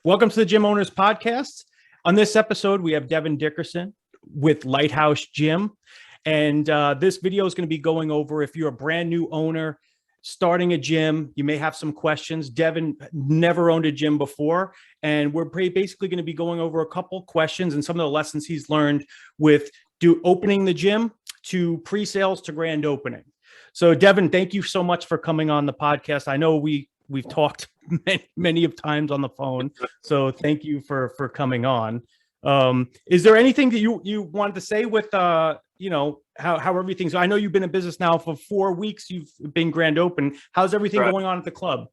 Welcome to the Gym Owners Podcast. On this episode, we have Devan Dickerson with LightHouse Gym. And this video is going to be going over if you're a brand new owner starting a gym, you may have some questions. Devan never owned a gym before, and we're basically going to be going over a couple questions and some of the lessons he's learned with opening the gym to pre-sales to grand opening. So Devan, thank you so much for coming on the podcast. I know we've talked many of times on the phone, so thank you for coming on. Is there anything that you wanted to say with how everything's? I know you've been in business now for 4 weeks. You've been grand open. How's everything going on at the club?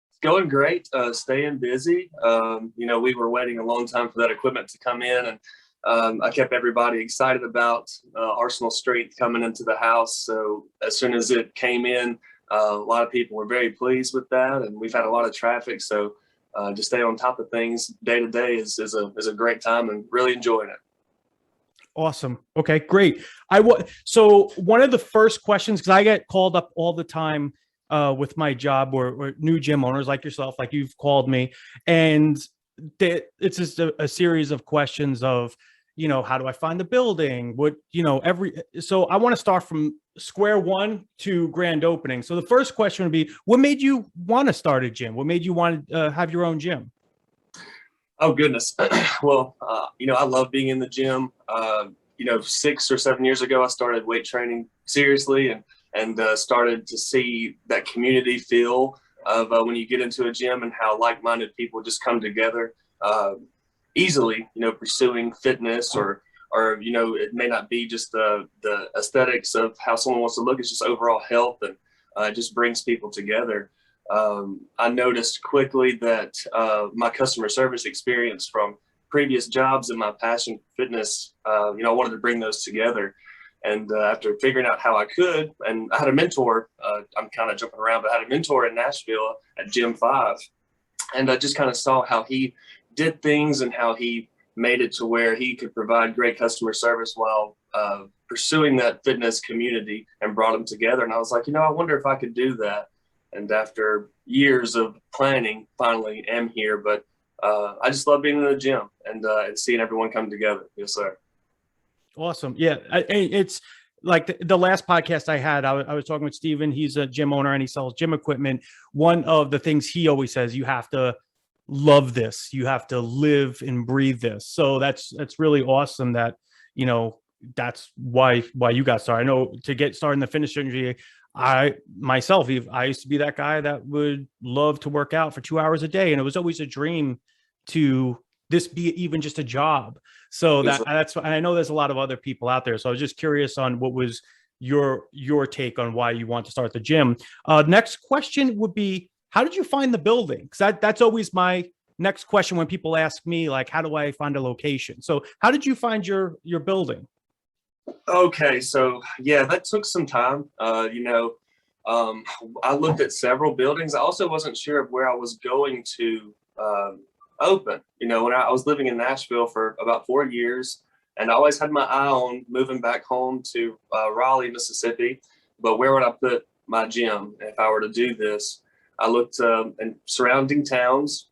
It's going great. Staying busy. We were waiting a long time for that equipment to come in, and I kept everybody excited about Arsenal Strength coming into the house. So as soon as it came in, a lot of people were very pleased with that, and we've had a lot of traffic. So to stay on top of things day to day is a great time, and really enjoying it. Awesome. Okay, great. So one of the first questions, because I get called up all the time with my job or new gym owners like yourself, like you've called me, and it's just a series of questions of, how do I find the building? So I want to start from square one to grand opening. So the first question would be, what made you want to start a gym? What made you want to have your own gym? Oh, goodness. Well, I love being in the gym. 6 or 7 years ago, I started weight training seriously and started to see that community feel of when you get into a gym and how like-minded people just come together easily, pursuing fitness or it may not be just the aesthetics of how someone wants to look. It's just overall health, and it just brings people together. I noticed quickly that my customer service experience from previous jobs and my passion for fitness, I wanted to bring those together. And after figuring out how I could, and I had a mentor, I'm kind of jumping around, but I had a mentor in Nashville at Gym 5. And I just kind of saw how he did things and how he made it to where he could provide great customer service while pursuing that fitness community, and brought them together. And I was like, I wonder if I could do that. And after years of planning, finally am here. But I just love being in the gym and seeing everyone come together. Yes, sir. Awesome. Yeah. It's like the last podcast I had, I was talking with Steven. He's a gym owner and he sells gym equipment. One of the things he always says, you have to love this. You have to live and breathe this. So that's really awesome that, that's why you got started. I know to get started in the fitness industry, I used to be that guy that would love to work out for 2 hours a day. And it was always a dream to this be even just a job. So that's, and I know there's a lot of other people out there. So I was just curious on what was your take on why you want to start the gym. Next question would be, how did you find the building? Because that's always my next question when people ask me, like, how do I find a location? So how did you find your building? Okay, so yeah, that took some time. I looked at several buildings. I also wasn't sure of where I was going to open. When I was living in Nashville for about 4 years, and I always had my eye on moving back home to Raleigh, Mississippi. But where would I put my gym if I were to do this? I looked in surrounding towns,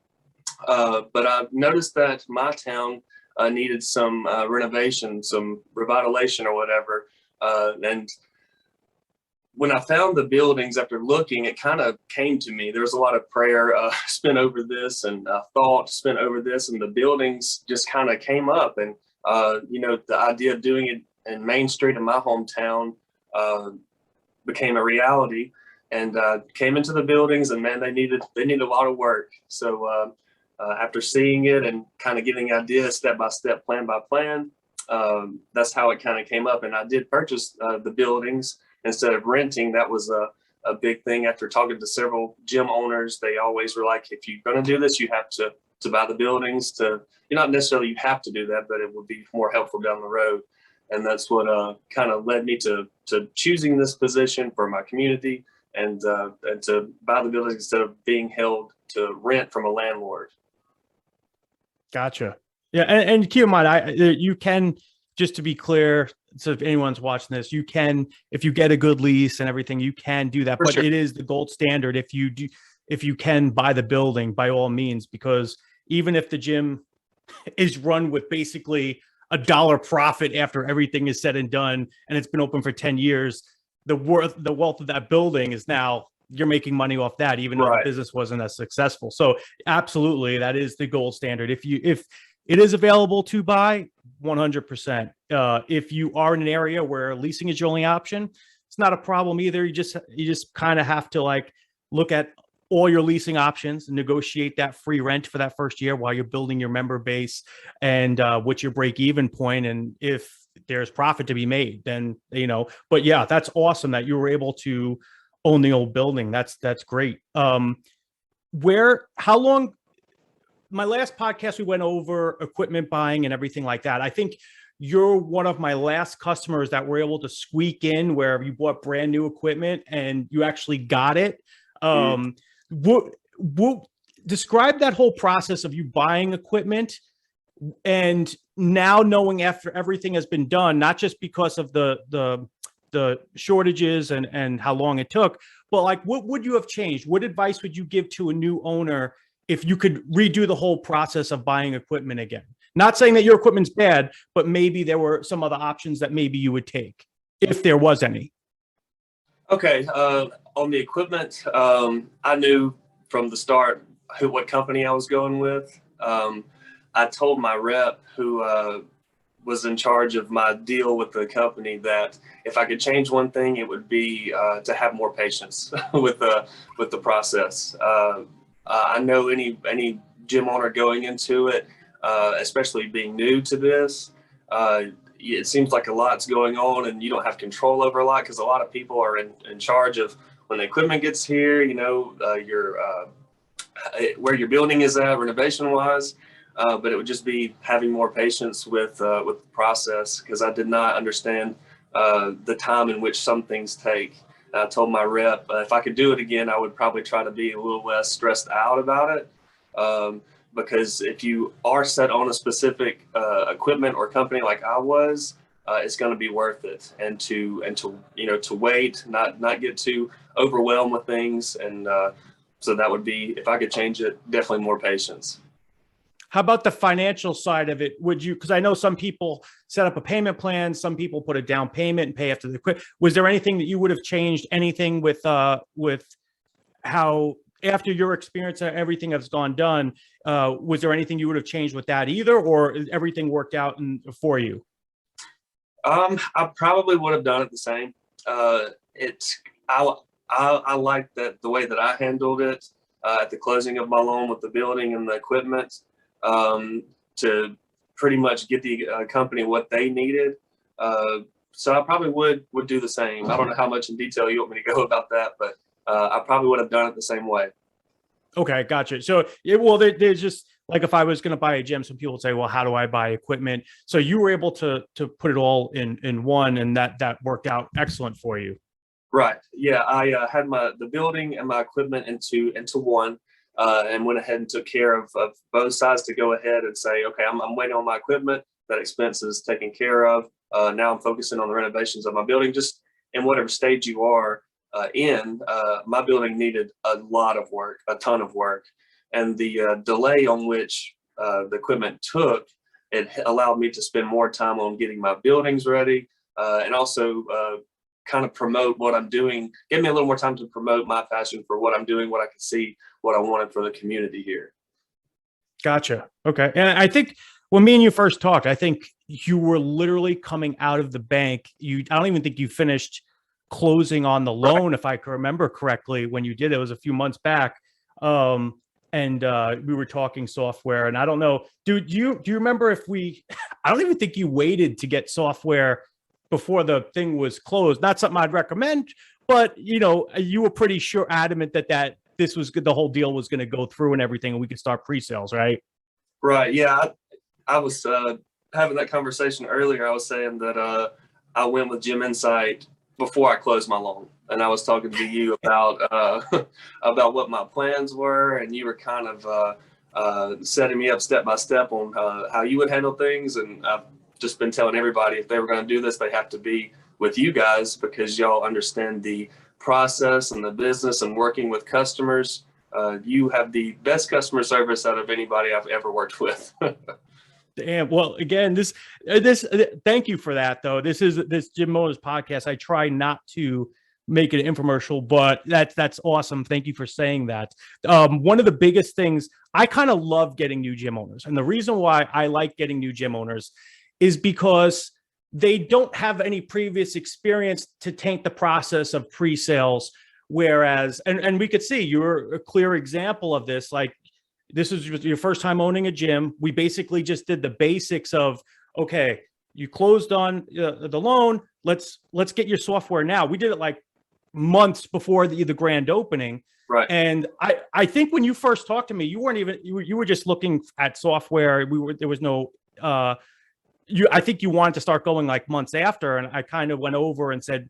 but I noticed that my town needed some renovation, some revitalization or whatever. And when I found the buildings after looking, it kind of came to me. There was a lot of prayer spent over this, and thought spent over this, and the buildings just kind of came up. And, the idea of doing it in Main Street in my hometown became a reality, and came into the buildings, and man, they needed a lot of work. So after seeing it and kind of getting ideas step by step, plan by plan, that's how it kind of came up. And I did purchase the buildings instead of renting. That was a big thing. After talking to several gym owners, they always were like, if you're going to do this, you have to buy the buildings. Not necessarily you have to do that, but it would be more helpful down the road. And that's what kind of led me to choosing this position for my community, and to buy the buildings instead of being held to rent from a landlord. Gotcha. Yeah. And keep in mind, you can, just to be clear, so if anyone's watching this, you can, if you get a good lease and everything, you can do that. But sure, it is the gold standard. If you can buy the building, by all means, because even if the gym is run with basically $1 profit after everything is said and done, and it's been open for 10 years, the wealth of that building is now you're making money off that, even though the business wasn't as successful. So absolutely, that is the gold standard. If it is available to buy, 100%. If you are in an area where leasing is your only option, it's not a problem either. You just kind of have to like look at all your leasing options, negotiate that free rent for that first year while you're building your member base, and what's your break even point. And if there's profit to be made, then, but yeah, that's awesome that you were able to own the old building. That's great. How long, my last podcast, we went over equipment buying and everything like that. I think you're one of my last customers that were able to squeak in where you bought brand new equipment and you actually got it. What describe that whole process of you buying equipment and now knowing after everything has been done, not just because of the shortages and how long it took, but like, what would you have changed? What advice would you give to a new owner if you could redo the whole process of buying equipment again? Not saying that your equipment's bad, but maybe there were some other options that maybe you would take, if there was any. Okay. On the equipment, I knew from the start what company I was going with. I told my rep who was in charge of my deal with the company that if I could change one thing, it would be to have more patience with the process. I know any gym owner going into it, especially being new to this, it seems like a lot's going on and you don't have control over a lot because a lot of people are in charge of when the equipment gets here, where your building is at renovation wise. But it would just be having more patience with the process, because I did not understand the time in which some things take. I told my rep if I could do it again, I would probably try to be a little less stressed out about it. Because if you are set on a specific equipment or company like I was, it's going to be worth it. And to wait, not get too overwhelmed with things. And so that would be, if I could change it, definitely more patience. How about the financial side of it? Would you, because I know some people set up a payment plan, some people put a down payment and pay after the quit. Was there anything that you would have changed, anything with how, after your experience and everything that's gone done, was there anything you would have changed with that either, or everything worked out for you? I probably would have done it the same. I like that the way that I handled it at the closing of my loan with the building and the equipment, to pretty much get the company what they needed. So I probably would do the same. I don't know how much in detail you want me to go about that, but I probably would have done it the same way. Okay, gotcha. So, there's just like, if I was going to buy a gym, some people would say, well, how do I buy equipment? So you were able to put it all in one, and that worked out excellent for you. Right. Yeah. I had the building and my equipment into one, and went ahead and took care of both sides to go ahead and say, okay, I'm waiting on my equipment. That expense is taken care of. Now I'm focusing on the renovations of my building. Just in whatever stage you are in, my building needed a lot of work, a ton of work. And the delay on which the equipment took, it allowed me to spend more time on getting my buildings ready, and also kind of promote what I'm doing, give me a little more time to promote my passion for what I'm doing, what I can see, what I wanted for the community here. Gotcha. Okay. And I think when me and you first talked, I think you were literally coming out of the bank. I don't even think you finished closing on the loan, right, if I can remember correctly, when you did. It was a few months back. And we were talking software, and I don't know, do you remember if I don't even think you waited to get software before the thing was closed. Not something I'd recommend, but you were pretty adamant that this was good. The whole deal was going to go through and everything, and we could start pre-sales, right? Right. Yeah. I was having that conversation earlier. I was saying that I went with Gym Insight before I closed my loan, and I was talking to you about about what my plans were, and you were kind of setting me up step by step on how you would handle things. And I've just been telling everybody, if they were going to do this, they have to be with you guys, because y'all understand the process and the business and working with customers You have the best customer service out of anybody I've ever worked with. Damn. Well, again, thank you for that, though. This Gym Owners podcast. I try not to make it an infomercial, but that's awesome. Thank you for saying that. One of the biggest things, I kind of love getting new gym owners. And the reason why I like getting new gym owners is because they don't have any previous experience to taint the process of pre-sales. Whereas, and we could see you're a clear example of this. Like, this is your first time owning a gym. We basically just did the basics of, okay, you closed on the loan. Let's get your software now. We did it like months before the grand opening. Right. And I think when you first talked to me, you weren't even, you were just looking at software. There was no, I think you wanted to start going like months after. And I kind of went over and said,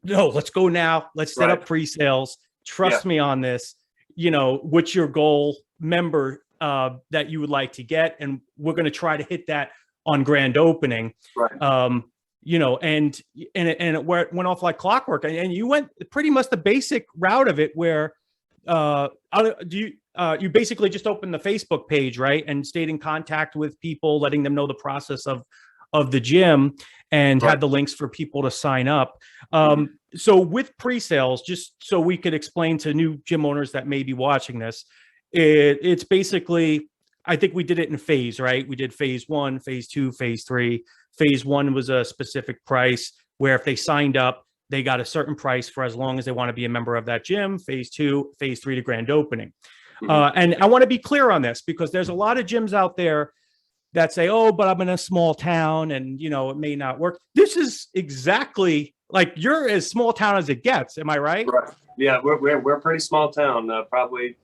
no, let's go now. Let's set up pre-sales. Trust me on this. You know, what's your goal member that you would like to get? And we're going to try to hit that on grand opening. Right. You know, and it went off like clockwork. And you went pretty much the basic route of it, where you basically just opened the Facebook page, right? And stayed in contact with people, letting them know the process of the gym, and had the links for people to sign up. So with pre-sales, just so we could explain to new gym owners that may be watching this, it's basically, I think we did it in phase, right? We did phase 1, phase 2, phase 3. Phase 1 was a specific price where if they signed up, they got a certain price for as long as they want to be a member of that gym. Phase 2, phase 3 to grand opening. And I want to be clear on this, because there's a lot of gyms out there that say, oh, but I'm in a small town and, you know, it may not work. This is exactly like, you're as small town as it gets. Am I right? Right. Yeah, we're a pretty small town, probably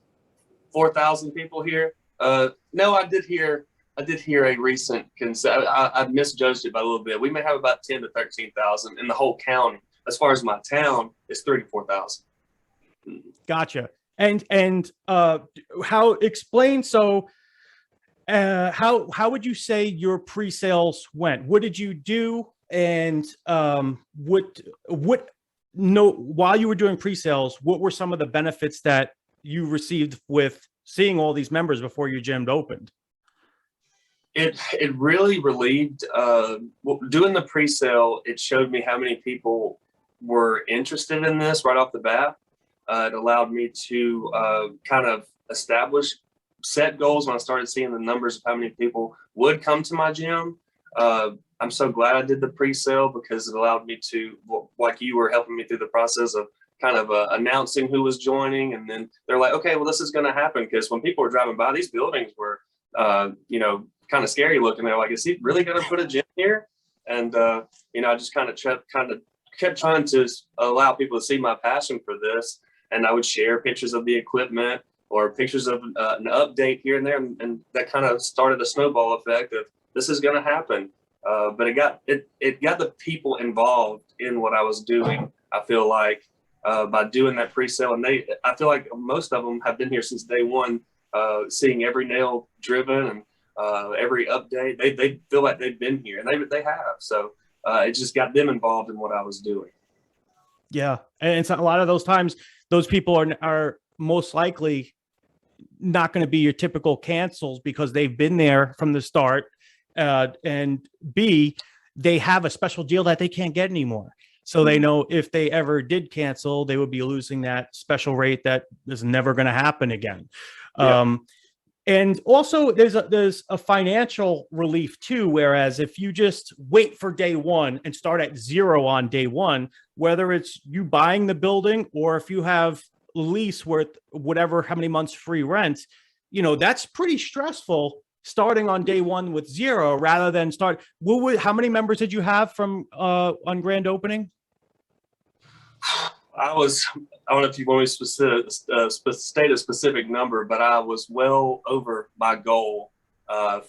4,000 people here. No, I did hear a recent I misjudged it by a little bit. We may have about 10 to 13,000 in the whole county. As far as my town, it's 34,000. Gotcha. And how explain, so how would you say your pre-sales went? What did you do? And while you were doing pre-sales, what were some of the benefits that you received with seeing all these members before your gym opened? It really relieved, doing the pre-sale. It showed me how many people were interested in this right off the bat. It allowed me to kind of set goals when I started seeing the numbers of how many people would come to my gym. I'm so glad I did the pre-sale, because it allowed me to, like you were helping me through the process of kind of announcing who was joining. And then they're like, okay, well, this is going to happen. Because when people were driving by, these buildings were, you know, kind of scary looking. They're like, is he really going to put a gym here? And, you know, I just kind of kept trying to allow people to see my passion for this. And I would share pictures of the equipment or pictures of an update here and there. And that kind of started a snowball effect of, this is going to happen. But it got the people involved in what I was doing. I feel like by doing that pre-sale, and I feel like most of them have been here since day one, seeing every nail driven and every update. They feel like they've been here, and they have. So it just got them involved in what I was doing. Yeah, and it's a lot of those times, those people are most likely not going to be your typical cancels, because they've been there from the start. And B, they have a special deal that they can't get anymore. So they know if they ever did cancel, they would be losing that special rate that is never going to happen again. Yeah. And also there's a financial relief too, whereas if you just wait for day one and start at zero on day one, whether it's you buying the building or if you have a lease worth whatever, how many months free rent, you know, that's pretty stressful starting on day one with zero rather than start. How many members did you have from on grand opening? I don't know if you want me to state a specific number, but I was well over my goal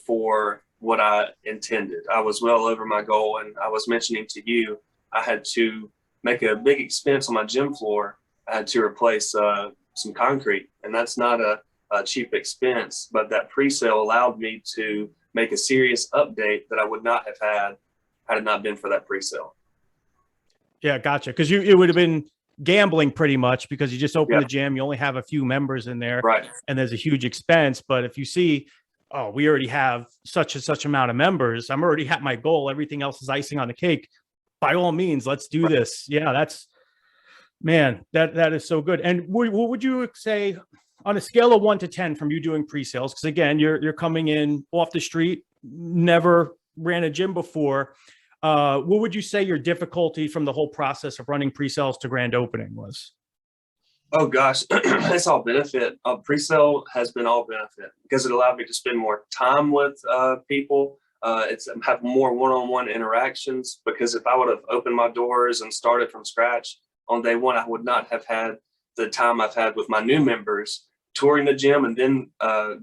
for what I intended. I was well over my goal, and I was mentioning to you, I had to make a big expense on my gym floor. I had to replace some concrete, and that's not a cheap expense, but that pre-sale allowed me to make a serious update that I would not have had it not been for that pre-sale. Yeah, gotcha. Because it would have been gambling pretty much, because you just open Yeah. the gym, you only have a few members in there, Right. and there's a huge expense. But if you see, oh, we already have such and such amount of members, I'm already at my goal, everything else is icing on the cake, by all means, let's do this. Yeah, that's, man, that is so good. And what would you say on a scale of 1 to 10 from you doing pre-sales? Because again, you're coming in off the street, never ran a gym before. What would you say your difficulty from the whole process of running pre-sales to grand opening was? Oh gosh, it's all benefit. Pre-sale has been all benefit because it allowed me to spend more time with people. It's have more one-on-one interactions, because if I would have opened my doors and started from scratch on day one, I would not have had the time I've had with my new members touring the gym, and then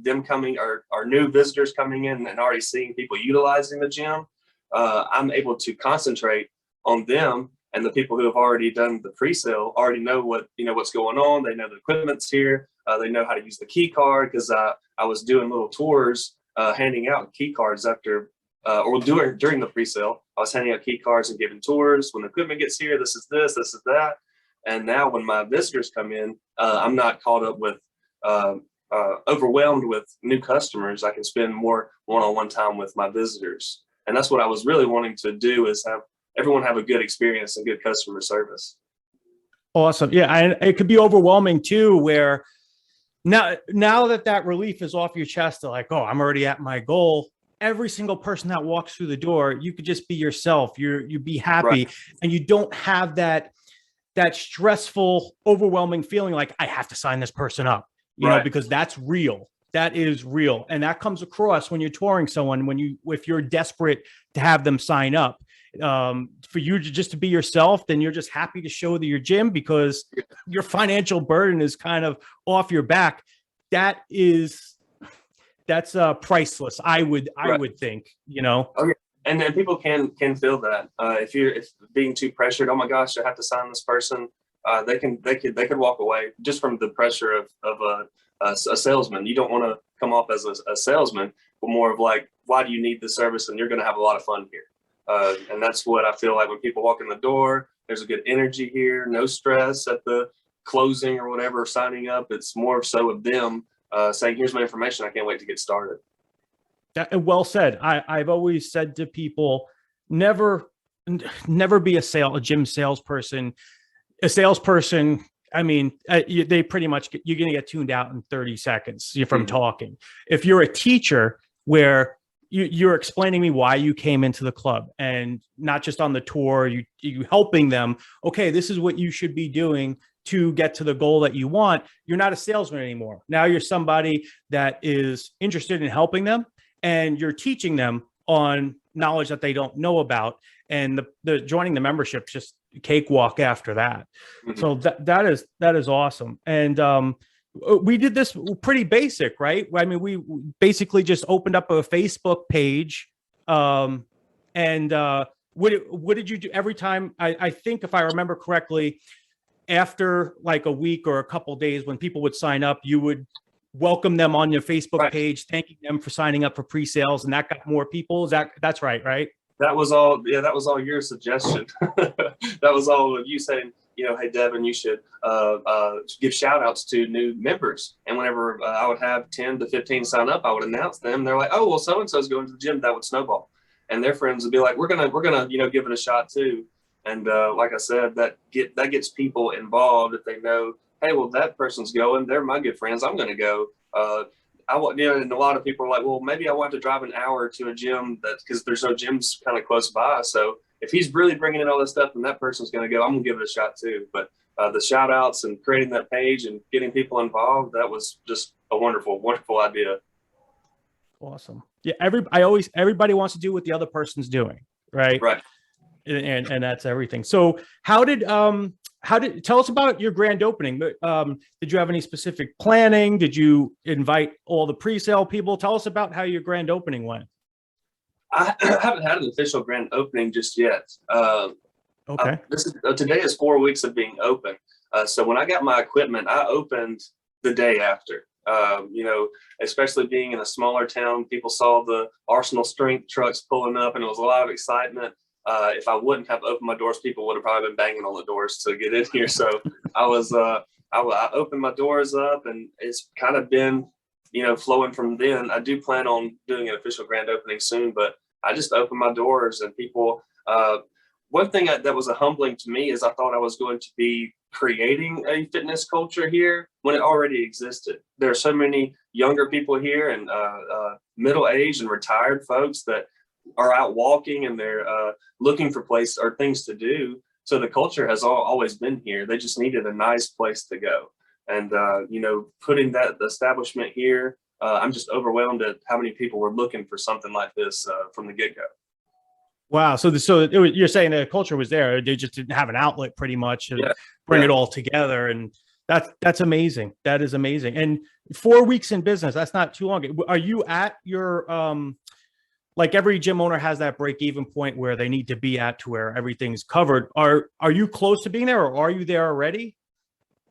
them coming, or new visitors coming in and already seeing people utilizing the gym. I'm able to concentrate on them, and the people who have already done the pre-sale already know what's going on. They know the equipment's here. They know how to use the key card, because I was doing little tours, handing out key cards after or during the pre-sale. I was handing out key cards and giving tours. When the equipment gets here, this is this, this is that. And now when my visitors come in, I'm not caught up with overwhelmed with new customers. I can spend more one-on-one time with my visitors. And that's what I was really wanting to do, is have everyone have a good experience and good customer service. Awesome. Yeah. And it could be overwhelming too, where now that relief is off your chest, they're like, oh, I'm already at my goal. Every single person that walks through the door, you could just be yourself. You'd be happy, right. And you don't have that stressful, overwhelming feeling like I have to sign this person up, you know, because that's real. That is real. And that comes across when you're touring someone, if you're desperate to have them sign up, for you to be yourself, then you're just happy to show your gym because your financial burden is kind of off your back. That's priceless. I would think, you know. Oh, yeah. And then people can feel that if being too pressured, oh my gosh, I have to sign this person. They could walk away just from the pressure of a salesman. You don't want to come off as a salesman, but more of like, why do you need the service? And you're going to have a lot of fun here. And that's what I feel like when people walk in the door. There's a good energy here, no stress at the closing or whatever, signing up. It's more so of them saying, here's my information. I can't wait to get started. Well said. I've always said to people, never be a gym salesperson. A salesperson, I mean, they pretty much you're going to get tuned out in 30 seconds from talking. If you're a teacher, where you're explaining me why you came into the club, and not just on the tour, you helping them. Okay, this is what you should be doing to get to the goal that you want. You're not a salesman anymore. Now you're somebody that is interested in helping them, and you're teaching them on knowledge that they don't know about. And the joining the membership, just cakewalk after that. So that is awesome. And we did this pretty basic, right? I mean, we basically just opened up a Facebook page. And what did you do every time? I think if I remember correctly, after like a week or a couple of days, when people would sign up, you would welcome them on your Facebook page, thanking them for signing up for pre-sales, and that got more people. That's right? That was all. Yeah, that was all your suggestion. That was all of you saying, hey, Devin, you should give shout outs to new members. And whenever I would have 10 to 15 sign up, I would announce them. They're like, oh, well, so-and-so is going to the gym. That would snowball. And their friends would be like, we're going to, give it a shot too. And like I said, that gets people involved. If they know, hey, well, that person's going, they're my good friends, I'm going to go. And a lot of people are like, well, maybe I want to drive an hour to a gym because there's no gyms kind of close by. So if he's really bringing in all this stuff and that person's going to go, I'm going to give it a shot too. But the shout outs and creating that page and getting people involved, that was just a wonderful, wonderful idea. Awesome. Yeah. Everybody wants to do what the other person's doing. Right. And that's everything. So how did tell us about your grand opening? Did you have any specific planning? Did you invite all the pre-sale people? Tell us about how your grand opening went. I haven't had an official grand opening just yet. Okay. Today is 4 weeks of being open. So when I got my equipment, I opened the day after. Especially being in a smaller town, people saw the Arsenal strength trucks pulling up, and it was a lot of excitement. if I wouldn't have opened my doors, people would have probably been banging on the doors to get in here. So I opened my doors up, and it's kind of been, flowing from then. I do plan on doing an official grand opening soon, but I just opened my doors, and people, one thing that was a humbling to me is I thought I was going to be creating a fitness culture here when it already existed. There are so many younger people here, and middle-aged and retired folks that are out walking, and they're looking for place or things to do. So the culture has always been here. They just needed a nice place to go. And, putting that establishment here, I'm just overwhelmed at how many people were looking for something like this from the get-go. Wow. So you're saying the culture was there. They just didn't have an outlet pretty much to bring it all together. And that's amazing. That is amazing. And 4 weeks in business, that's not too long. Are you at your, like every gym owner has that break-even point where they need to be at to where everything's covered. Are you close to being there, or are you there already?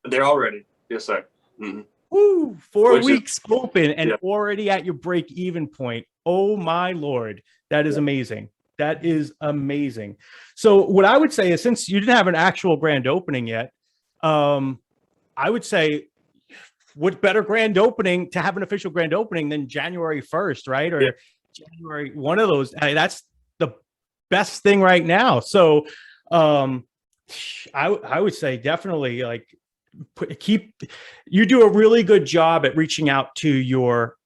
They're already. Yes, sir. Mm-hmm. Woo, 4 weeks open and already at your break-even point. Oh my Lord. That is amazing. That is amazing. So what I would say is, since you didn't have an actual grand opening yet, I would say, what better grand opening to have an official grand opening than January 1st, right? Or January, one of those. That's the best thing right now. So I would say definitely, like, you do a really good job at reaching out to your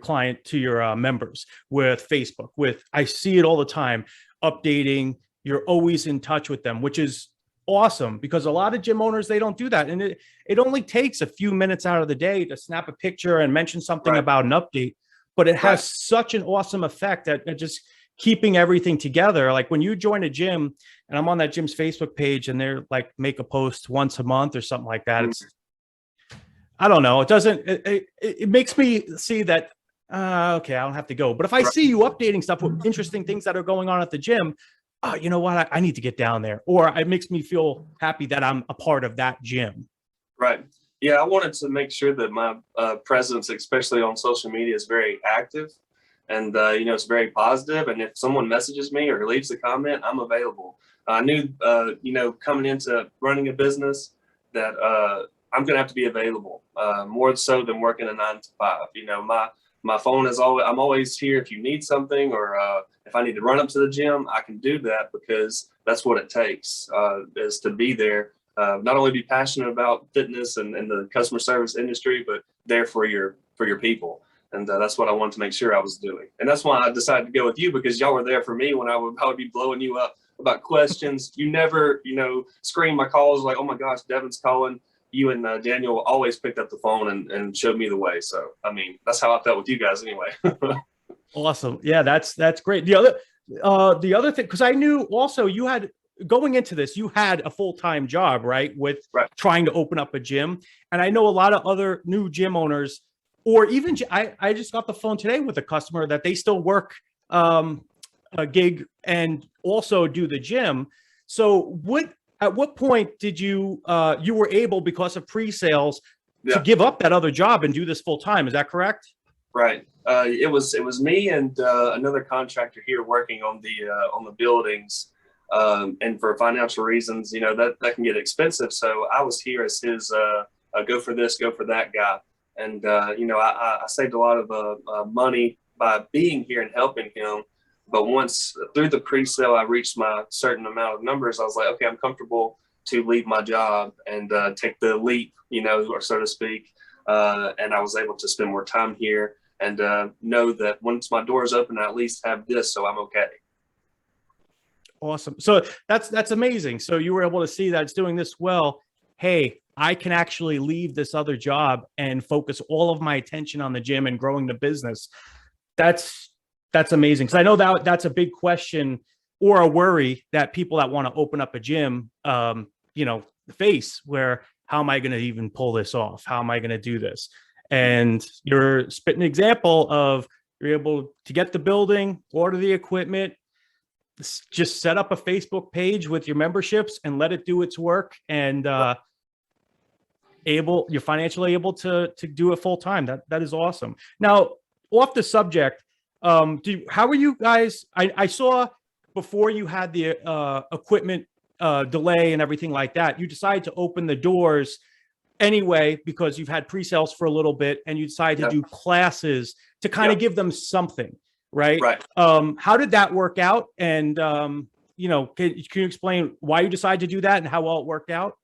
client, to your members with Facebook. I see it all the time, updating. You're always in touch with them, which is awesome, because a lot of gym owners, they don't do that. And it only takes a few minutes out of the day to snap a picture and mention something about an update, but it has such an awesome effect at just keeping everything together. Like when you join a gym, and I'm on that gym's Facebook page, and they're like, make a post once a month or something like that. It's, I don't know. It makes me see that, okay, I don't have to go. But if I see you updating stuff with interesting things that are going on at the gym, oh, you know what? I need to get down there. Or it makes me feel happy that I'm a part of that gym. Right. Yeah, I wanted to make sure that my presence, especially on social media, is very active, and it's very positive. And if someone messages me or leaves a comment, I'm available. I knew, coming into running a business, that I'm going to have to be available more so than working a 9 to 5. My phone is always, I'm always here if you need something, or if I need to run up to the gym, I can do that, because that's what it takes, is to be there. Not only be passionate about fitness and the customer service industry, but there for your people. And that's what I wanted to make sure I was doing. And that's why I decided to go with you, because y'all were there for me when I would be blowing you up about questions. You never, screen my calls like, oh my gosh, Devan's calling. You and Daniel always picked up the phone and showed me the way. So, I mean, that's how I felt with you guys anyway. Awesome. Yeah, that's great. The other thing, because I knew also you had, going into this, you had a full-time job, right? With trying to open up a gym. And I know a lot of other new gym owners, or even I just got the phone today with a customer that they still work a gig and also do the gym. So at what point did you were able, because of pre-sales, to give up that other job and do this full time? Is that correct? Right. It was me and another contractor here working on the buildings. And for financial reasons, that can get expensive. So I was here as his go for this, go for that guy. And, I saved a lot of money by being here and helping him. But once through the pre-sale, I reached my certain amount of numbers, I was like, okay, I'm comfortable to leave my job and take the leap, or so to speak. And I was able to spend more time here and know that once my doors open, I at least have this, so I'm okay. Awesome. So that's amazing. So you were able to see that it's doing this well. Hey, I can actually leave this other job and focus all of my attention on the gym and growing the business. That's amazing. Because I know that's a big question or a worry that people that want to open up a gym, face, where, how am I going to even pull this off? How am I going to do this? And you're spitting an example of, you're able to get the building, order the equipment, just set up a Facebook page with your memberships and let it do its work. And you're financially able to do it full time. That is awesome. Now, off the subject, how are you guys? I saw before you had the equipment delay and everything like that, you decided to open the doors anyway because you've had pre-sales for a little bit, and you decided to do classes to kind of give them something, right? Right. How did that work out? And you know, can you explain why you decided to do that and how well it worked out?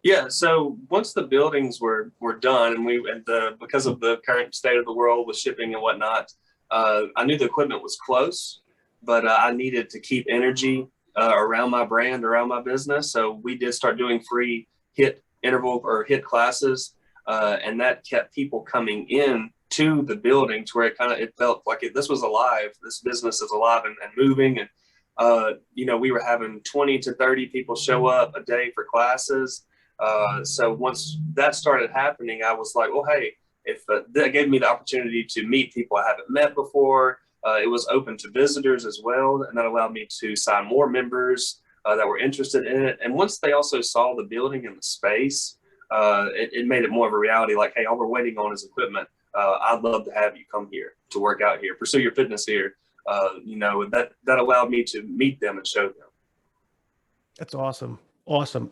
Yeah. So once the buildings were done, and because of the current state of the world with shipping and whatnot, I knew the equipment was close, but I needed to keep energy around my brand, around my business. So we did start doing free HIIT classes, and that kept people coming in to the building to where it felt like this was alive. This business is alive and moving. And you know, we were having 20 to 30 people show up a day for classes. So once that started happening, I was like, well, hey, if that gave me the opportunity to meet people I haven't met before. It was open to visitors as well, and that allowed me to sign more members that were interested in it. And once they also saw the building and the space, it made it more of a reality. Like, hey, all we're waiting on is equipment. I'd love to have you come here to work out here, pursue your fitness here. You know, that allowed me to meet them and show them. That's awesome. Awesome.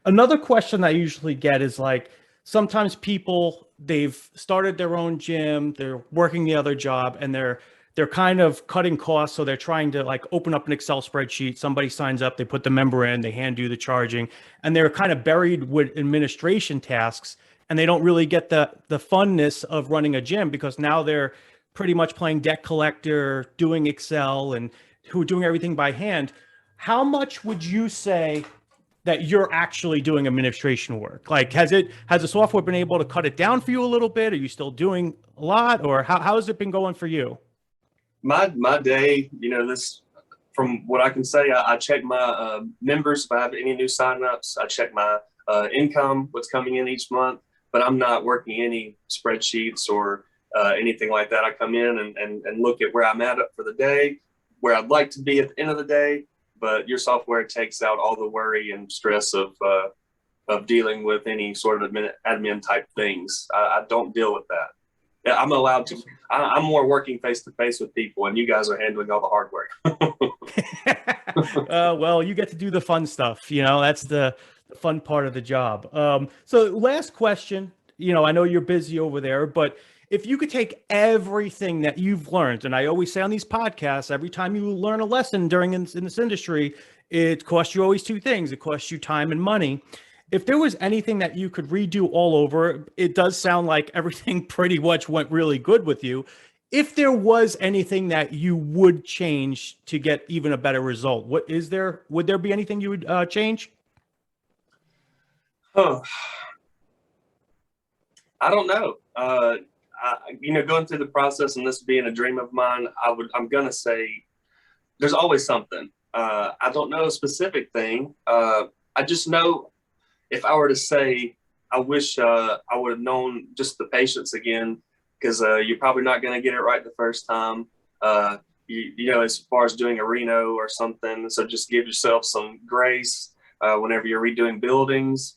Another question I usually get is like, sometimes people, they've started their own gym, they're working the other job, and they're kind of cutting costs. So they're trying to like open up an Excel spreadsheet. Somebody signs up, they put the member in, they hand you the charging, and they're kind of buried with administration tasks. And they don't really get the funness of running a gym because now they're pretty much playing debt collector, doing Excel, and who are doing everything by hand. How much would you say that you're actually doing administration work? Like, has the software been able to cut it down for you a little bit? Are you still doing a lot, or how has it been going for you? My day, you know, this, from what I can say, I check my members if I have any new signups. I check my income, what's coming in each month, but I'm not working any spreadsheets or anything like that. I come in and look at where I'm at for the day, where I'd like to be at the end of the day. But your software takes out all the worry and stress of dealing with any sort of admin type things. I don't deal with that. Yeah, I'm allowed to. I'm more working face to face with people, and you guys are handling all the hard work. Well, you get to do the fun stuff. You know, that's the fun part of the job. So last question. You know, I know you're busy over there, but if you could take everything that you've learned, and I always say on these podcasts, every time you learn a lesson in this industry, it costs you always two things. It costs you time and money. If there was anything that you could redo all over, it does sound like everything pretty much went really good with you. If there was anything that you would change to get even a better result, would there be anything you would change? Oh, I don't know. You know, going through the process and this being a dream of mine, I'm going to say there's always something. I don't know a specific thing. I just know if I were to say, I wish I would have known just the patience again, because you're probably not going to get it right the first time. You know, as far as doing a reno or something. So just give yourself some grace whenever you're redoing buildings.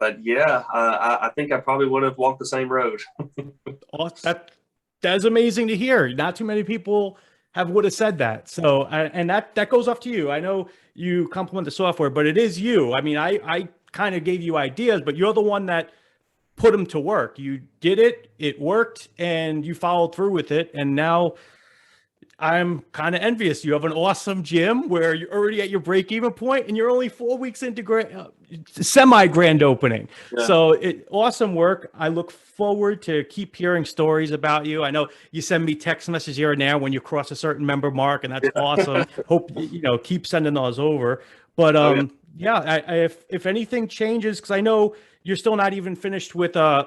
But yeah, I think I probably would have walked the same road. Oh, that's amazing to hear. Not too many people would have said that. So, and that goes off to you. I know you compliment the software, but it is you. I mean, I kind of gave you ideas, but you're the one that put them to work. You did it, it worked, and you followed through with it. And now I'm kind of envious. You have an awesome gym where you're already at your break-even point, and you're only 4 weeks into semi-grand opening. Yeah. So awesome work. I look forward to keep hearing stories about you. I know you send me text messages here and there when you cross a certain member mark, and that's awesome. Hope keep sending those over. But if anything changes, because I know you're still not even finished with the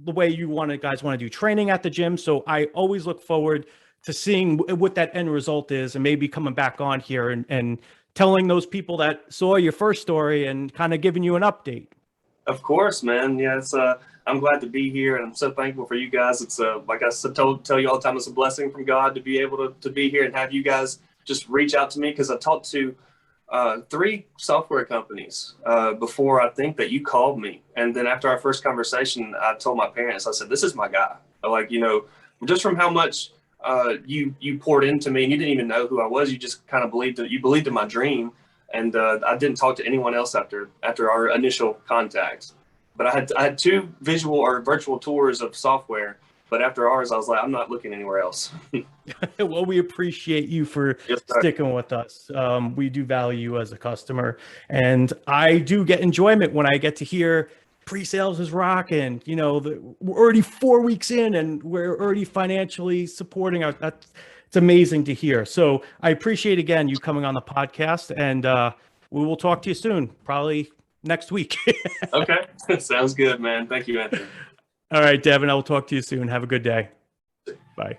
way you guys want to do training at the gym. So I always look forward to seeing what that end result is, and maybe coming back on here and telling those people that saw your first story and kind of giving you an update. Of course, man. Yeah, I'm glad to be here, and I'm so thankful for you guys. It's like I tell you all the time, it's a blessing from God to be able to be here and have you guys just reach out to me, because I talked to 3 software companies before I think that you called me. And then after our first conversation, I told my parents, I said, this is my guy. Like, just from how much you poured into me, and you didn't even know who I was. You just kind of believed in my dream, and I didn't talk to anyone else after our initial contact. But I had 2 visual or virtual tours of software. But after ours, I was like, I'm not looking anywhere else. Well, we appreciate you for sticking with us. We do value you as a customer, and I do get enjoyment when I get to hear pre-sales is rocking. You know, we're already 4 weeks in, and we're already financially supporting us. It's amazing to hear. So I appreciate again you coming on the podcast, and we will talk to you soon, probably next week. Okay, sounds good, man. Thank you, Anthony. All right, Devin, I will talk to you soon. Have a good day. Bye.